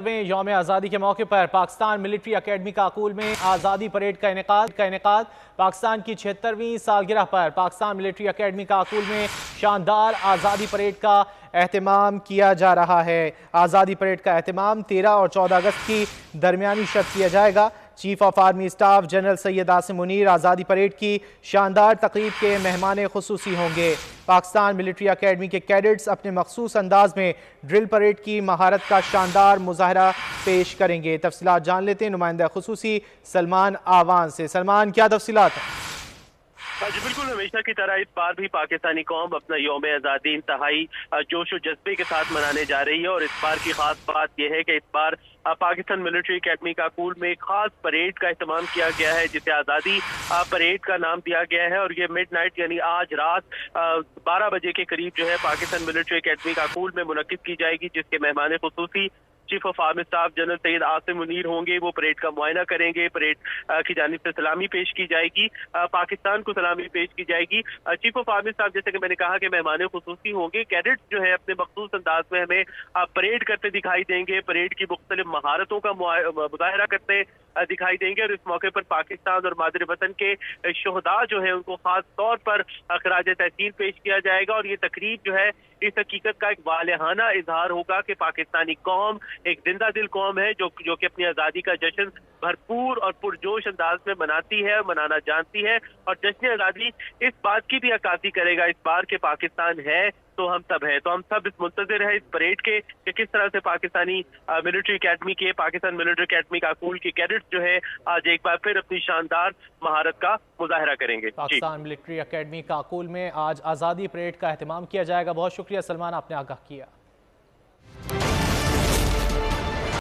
में यौम आज़ादी के मौके पर पाकिस्तान मिलिट्री अकेडमी काकूल में आज़ादी परेड का इनेकाद पाकिस्तान की 76वीं सालगिरह पर पाकिस्तान मिलिट्री अकेडमी काकूल में शानदार आज़ादी परेड का एहतमाम किया जा रहा है। आज़ादी परेड का एहतमाम 13 और 14 अगस्त की दरमियानी शब किया जाएगा। Chief of army staff general Syed Asim Munir आज़ादी परेड की शानदार तकरीब के मेहमान खुसूसी होंगे। पाकिस्तान मिलिट्री अकेडमी के कैडेट्स अपने मखसूस अंदाज में ड्रिल परेड की महारत का शानदार मुजाहरा पेश करेंगे। तफसीलात जान लेते हैं नुमाइंदा खुसूसी सलमान आवान से। सलमान, क्या तफसीलात हैं? जी बिल्कुल, हमेशा की तरह इस बार भी पाकिस्तानी कौम अपना यौम आज़ादी इंतहाई जोश और जज्बे के साथ मनाने जा रही है। और इस बार की खास बात यह है कि इस बार पाकिस्तान मिलिट्री अकेडमी काकूल में एक खास परेड का इस्तेमाल किया गया है जिसे आज़ादी परेड का नाम दिया गया है। और ये मिडनाइट यानी आज रात 12 बजे के करीब जो है पाकिस्तान मिलिट्री अकेडमी काकूल में मुनक्किद की जाएगी, जिसके मेहमान खुसूसी chief of army staff general Syed Asim Munir होंगे। वो परेड का मुआयना करेंगे। परेड की जानिब से सलामी पेश की जाएगी, पाकिस्तान को सलामी पेश की जाएगी। चीफ ऑफ आर्मी स्टाफ, जैसे कि मैंने कहा कि मेहमान खुसूसी होंगे। कैडेट्स जो है अपने मखसूस अंदाज में हमें परेड करते दिखाई देंगे, परेड की मुख्तलिफ महारतों का मुजाहरा करते दिखाई देंगे। और इस मौके पर पाकिस्तान और मादर वतन के शोहदा जो है उनको खास तौर पर खराज तहसीन पेश किया जाएगा। और ये तकरीब जो है इस हकीकत का एक वालेहाना इजहार होगा कि पाकिस्तानी कौम एक जिंदा दिल कौम है जो कि अपनी आज़ादी का जश्न भरपूर और पुरजोश अंदाज में मनाती है, मनाना जानती है। और जश्न आज़ादी इस बात की भी अक्कासी करेगा इस बार के पाकिस्तान है तो हम सब है। तो हम सब इस मुंतज़िर है इस परेड के कि किस तरह से पाकिस्तानी मिलिट्री अकेडमी के पाकिस्तान मिलिट्री अकेडमी काकूल के कैडेट्स जो है आज एक बार फिर अपनी शानदार महारत का मुजाहरा करेंगे। पाकिस्तान मिलिट्री अकेडमी काकूल में आज आज़ादी परेड का एहतमाम किया जाएगा। बहुत शुक्रिया सलमान, आपने आगाह किया।